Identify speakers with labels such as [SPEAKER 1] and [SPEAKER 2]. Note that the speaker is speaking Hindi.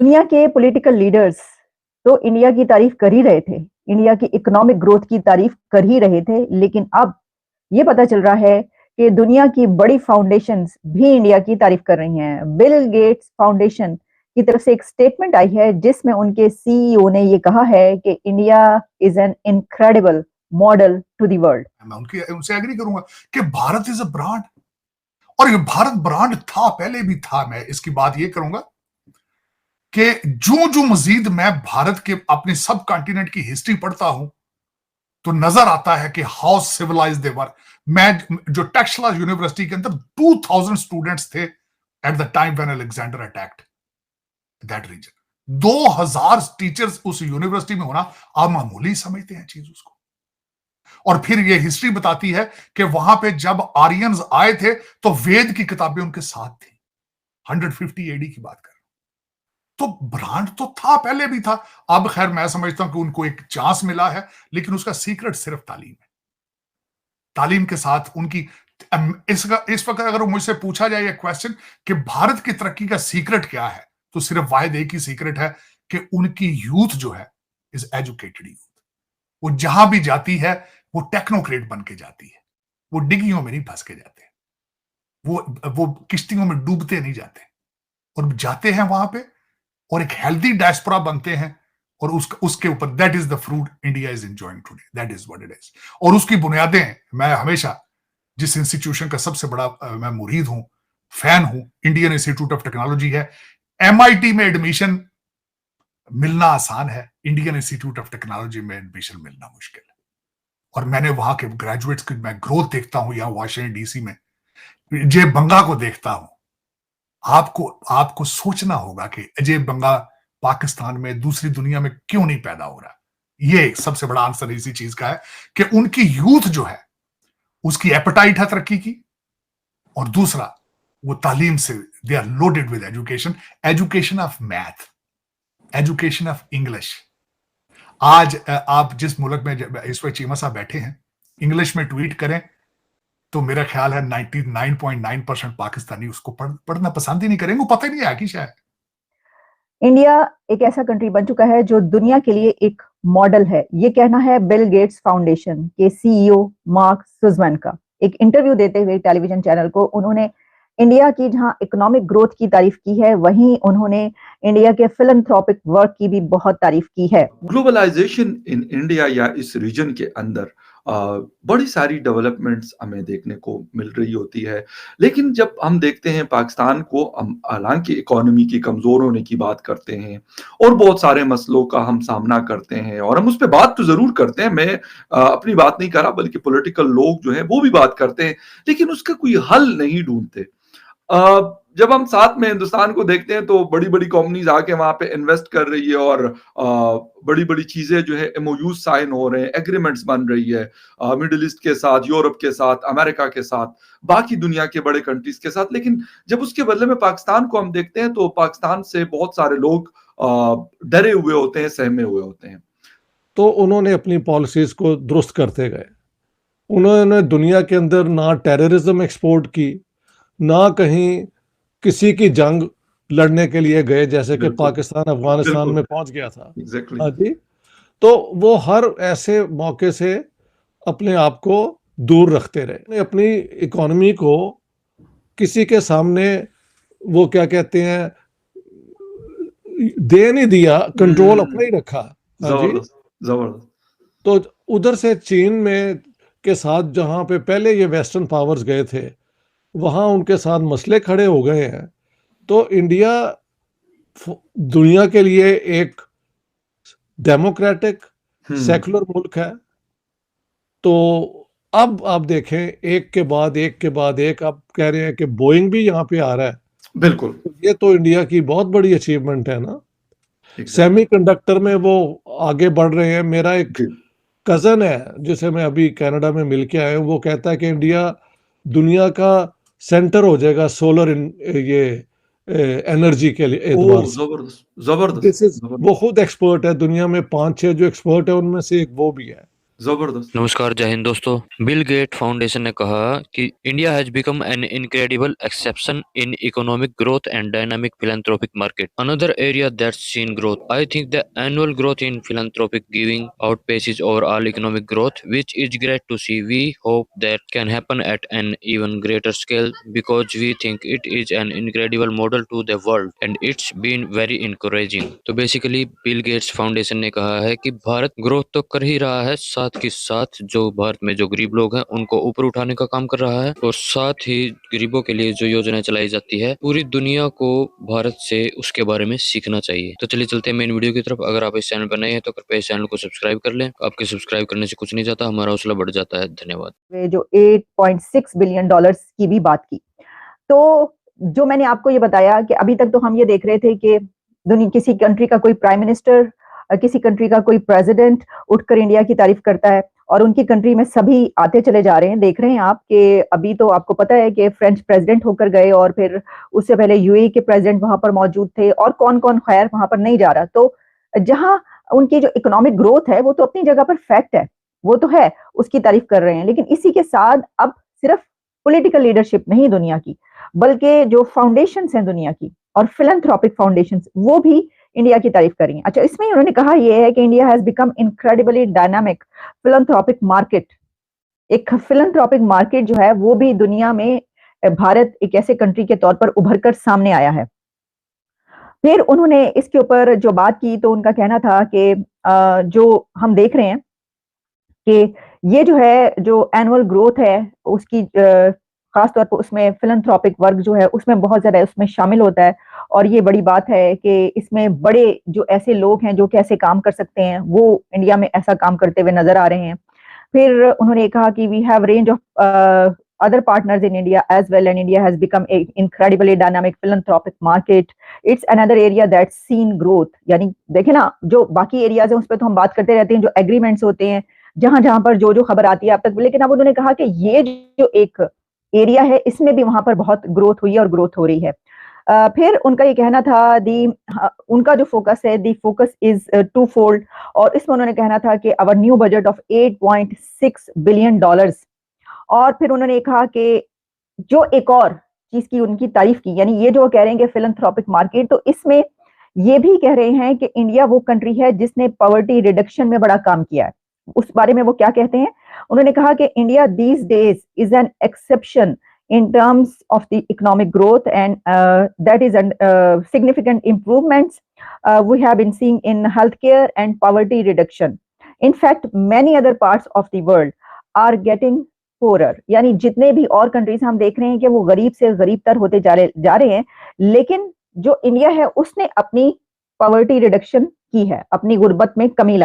[SPEAKER 1] दुनिया के पॉलिटिकल लीडर्स तो इंडिया की तारीफ कर ही रहे थे, इंडिया की इकोनॉमिक ग्रोथ की तारीफ कर ही रहे थे, लेकिन अब ये पता चल रहा है कि दुनिया की बड़ी फाउंडेशंस भी इंडिया की तारीफ कर रही हैं। बिल गेट्स फाउंडेशन की तरफ से एक स्टेटमेंट आई है जिसमें उनके सीईओ ने ये कहा है कि India is an incredible model to the world.
[SPEAKER 2] मैं उनसे एग्री करूंगा कि भारत इज अ ब्रांड, और ये भारत ब्रांड था, पहले भी था। मैं इसकी बात ये करूंगा कि जो जो मजीद मैं भारत के अपने सब कॉन्टिनेंट की हिस्ट्री पढ़ता हूं तो नजर आता है कि हाउ सिविलाइज दे वर। मैं जो टेक्सला यूनिवर्सिटी के अंदर 2000 स्टूडेंट्स थे at the time when Alexander attacked that region. 2000 teachers उस यूनिवर्सिटी में होना आप मामूली समझते हैं चीज उसको। और फिर ये हिस्ट्री बताती है कि वहां पे जब आर्यंस आए थे तो वेद की किताबें उनके साथ थी। 150 एडी की बात कर, तो ब्रांड तो था, पहले भी था। अब खैर मैं समझता हूं कि उनको एक चांस मिला है, लेकिन उसका सीक्रेट सिर्फ तालीम है। तालीम के साथ उनकी इस वक्त अगर मुझसे पूछा जाए क्वेश्चन कि भारत की तरक्की का सीक्रेट क्या है, तो सिर्फ वाहिद एक ही सीक्रेट है कि उनकी यूथ जो है इज एजुकेटेड यूथ। वो जहां भी जाती है वो टेक्नोक्रेट बन के जाती है, वो डिग्गियों में नहीं फंस के जाते, वो किश्तियों में डूबते नहीं जाते, और जाते हैं वहां पे और एक हेल्दी डायस्पोरा बनते हैं। और उसके ऊपर that is the fruit India is enjoying today, that is what it is. और उसकी बुनियादें मैं हमेशा जिस इंस्टीट्यूशन का सबसे बड़ा मैं मुरीद हूं, फैन हूं, इंडियन इंस्टीट्यूट ऑफ टेक्नोलॉजी है। एमआईटी में एडमिशन मिलना आसान है, इंडियन इंस्टीट्यूट ऑफ टेक्नोलॉजी में एडमिशन मिलना मुश्किल है। और मैंने वहां के ग्रेजुएट्स की मैं ग्रोथ देखता हूं, यहां वाशिंगटन डीसी में अजय बंगा को देखता हूं। आपको सोचना होगा कि अजय बंगा पाकिस्तान में, दूसरी दुनिया में क्यों नहीं पैदा हो रहा। ये सबसे बड़ा आंसर इसी चीज का है कि उनकी यूथ जो है उसकी एपेटाइट है तरक्की की, और दूसरा वो तालीम से they are loaded with education, education of math, education of English. आज आप जिस मुल्क में इस वक्त चीमा साहब बैठे हैं, इंग्लिश में ट्वीट करें तो मेरा ख्याल है 99.9% पाकिस्तानी उसको पढ़ना पसंद ही नहीं करेंगे, वो पता ही नहीं है कि शायद।
[SPEAKER 1] इंडिया एक ऐसा कंट्री बन चुका है जो दुनिया के लिए एक मॉडल है, ये कहना है बिल गेट्स फाउंडेशन के सीईओ मार्क सुजमैन का। एक इंटरव्यू देते हुए टेलीविजन चैनल को उन्होंने इंडिया की जहां इकोनॉमिक ग्रोथ की तारीफ की है, वहीं उन्होंने इंडिया के फिलैंथ्रोपिक वर्क की भी बहुत तारीफ की है।
[SPEAKER 3] ग्लोबलाइजेशन इन इंडिया या इस रीजन के अंदर बड़ी सारी डेवलपमेंट्स हमें देखने को मिल रही होती है, लेकिन जब हम देखते हैं पाकिस्तान को, हम हालांकि इकोनॉमी की कमजोर होने की बात करते हैं और बहुत सारे मसलों का हम सामना करते हैं, और हम उस पर बात तो जरूर करते हैं, मैं अपनी बात नहीं कर रहा, बल्कि पॉलिटिकल लोग जो है वो भी बात करते हैं, लेकिन उसका कोई हल नहीं ढूंढते। जब हम साथ में हिंदुस्तान को देखते हैं तो बड़ी बड़ी कंपनीज आके वहां पे इन्वेस्ट कर रही है, और बड़ी बड़ी चीजें जो है एमओयू साइन हो रहे हैं, एग्रीमेंट्स बन रही है मिडिल ईस्ट के साथ, यूरोप के साथ, अमेरिका के साथ, बाकी दुनिया के बड़े कंट्रीज के साथ। लेकिन जब उसके बदले में पाकिस्तान को हम देखते हैं तो पाकिस्तान से बहुत सारे लोग डरे हुए होते हैं, सहमे हुए होते हैं।
[SPEAKER 4] तो उन्होंने अपनी पॉलिसीज को दुरुस्त करते गए। उन्होंने दुनिया के अंदर ना टेररिज्म एक्सपोर्ट की, ना कहीं किसी की जंग लड़ने के लिए गए, जैसे कि पाकिस्तान अफगानिस्तान में पहुंच गया था। हाँ जी, तो वो हर ऐसे मौके से अपने आप को दूर रखते रहे, अपनी इकोनॉमी को किसी के सामने वो क्या कहते हैं दे नहीं दिया, कंट्रोल अपना ही रखा। हाँ जी,
[SPEAKER 3] जबरदस्त।
[SPEAKER 4] तो उधर से चीन में के साथ जहां पे पहले ये वेस्टर्न पावर्स गए थे, वहां उनके साथ मसले खड़े हो गए हैं। तो इंडिया दुनिया के लिए एक डेमोक्रेटिक सेकुलर मुल्क है। तो अब आप देखें, एक के बाद एक आप कह रहे हैं कि बोइंग भी यहाँ पे आ रहा है।
[SPEAKER 3] बिल्कुल,
[SPEAKER 4] ये तो इंडिया की बहुत बड़ी अचीवमेंट है ना। सेमीकंडक्टर में वो आगे बढ़ रहे हैं। मेरा एक कजन है जिसे मैं अभी कनाडा में मिल के आया हूँ, वो कहता है कि इंडिया दुनिया का सेंटर हो जाएगा सोलर ये एनर्जी के लिए एतबार से।
[SPEAKER 3] जबरदस्त।
[SPEAKER 4] वो खुद एक्सपर्ट है, दुनिया में 5-6 जो एक्सपर्ट है उनमें से एक वो भी है।
[SPEAKER 3] जबरदस्त।
[SPEAKER 5] नमस्कार, जय हिंद दोस्तों। बिल गेट फाउंडेशन ने कहा कि India has become an incredible exception in economic growth and dynamic philanthropic market. Another area that's seen growth. I think the annual growth in philanthropic giving outpaces overall economic growth, which is great to see. We hope that can happen at an even greater scale because we think it is an incredible model to the world and it's been very encouraging. तो बेसिकली बिल गेट्स फाउंडेशन ने कहा है कि भारत ग्रोथ तो कर ही रहा है, साथ के साथ जो भारत में जो गरीब लोग हैं उनको ऊपर उठाने का काम कर रहा है और साथ ही गरीबों के लिए जो योजना चलाई जाती है पूरी दुनिया को भारत से उसके बारे में सीखना चाहिए। तो चलिए चलते हैं मेन वीडियो की तरफ। अगर आप इस चैनल पर नए हैं तो कृपया इस चैनल को सब्सक्राइब कर लें। आपके सब्सक्राइब करने से कुछ नहीं जाता, हमारा हौसला बढ़ जाता है। धन्यवाद।
[SPEAKER 1] जो $8.6 बिलियन की भी बात की, तो जो मैंने आपको ये बताया कि अभी तक तो हम ये देख रहे थे कि दुनिया किसी कंट्री का कोई प्राइम मिनिस्टर, किसी कंट्री का कोई प्रेसिडेंट उठकर इंडिया की तारीफ करता है और उनकी कंट्री में सभी आते चले जा रहे हैं। देख रहे हैं आप कि अभी तो आपको पता है कि फ्रेंच प्रेसिडेंट होकर गए और फिर उससे पहले यूएई के प्रेसिडेंट वहां पर मौजूद थे और कौन कौन खैर वहां पर नहीं जा रहा। तो जहां उनकी जो इकोनॉमिक ग्रोथ है वो तो अपनी जगह पर फैक्ट है, वो तो है, उसकी तारीफ कर रहे हैं। लेकिन इसी के साथ अब सिर्फ पॉलिटिकल लीडरशिप नहीं दुनिया की, बल्कि जो फाउंडेशंस हैं दुनिया की और फिलैंथ्रोपिक फाउंडेशंस, वो भी इंडिया की तारीफ कर रही हैं। अच्छा, इसमें उन्होंने कहा यह है कि India has become incredibly dynamic philanthropic market. एक फिलैंथ्रोपिक मार्केट जो है वो भी दुनिया में भारत एक ऐसे कंट्री के तौर पर उभर कर सामने आया है। फिर उन्होंने इसके ऊपर जो बात की तो उनका कहना था कि जो हम देख रहे हैं कि ये जो है जो एनुअल ग्रोथ है उसकी खासतौर पर उसमें फिलैंथ्रोपिक वर्क जो है उसमें बहुत ज्यादा उसमें शामिल होता है और ये बड़ी बात है कि इसमें बड़े जो ऐसे लोग हैं जो कैसे काम कर सकते हैं वो इंडिया में ऐसा काम करते हुए नजर आ रहे हैं। फिर उन्होंने कहा कि we have range of other partners in India as well, and India has become an incredibly dynamic philanthropic market. It's another area that's seen growth. यानी देखे ना, जो बाकी एरियाज हैं उस पर तो हम बात करते रहते हैं, जो एग्रीमेंट्स होते हैं जहां जहां पर जो जो खबर आती है अब तक, लेकिन अब उन्होंने कहा कि ये जो एक एरिया है इसमें भी वहां पर बहुत ग्रोथ हुई है और ग्रोथ हो रही है। फिर उनका ये कहना था उनका जो फोकस है, the focus is two fold, और इसमें उन्होंने कहना था कि our new budget of $8.6 billion. और फिर उन्होंने कहा कि जो एक और चीज की उनकी तारीफ की, यानी ये जो कह रहे हैं कि फिलैंथ्रोपिक मार्केट, तो इसमें ये भी कह रहे हैं कि इंडिया वो कंट्री है जिसने पॉवर्टी रिडक्शन में बड़ा काम किया है। उस बारे में वो क्या कहते हैं, उन्होंने कहा कि India these days is an exception in terms of the economic growth, and that is significant improvements we have been seeing in healthcare and poverty reduction. In fact, many other parts of the world are getting poorer. यानी जितने भी और कंट्रीज हम देख रहे हैं कि वो गरीब से गरीब तर होते जा रहे हैं, लेकिन जो इंडिया है उसने अपनी पॉवर्टी रिडक्शन की है, अपनी गुर्बत में कमी लाई।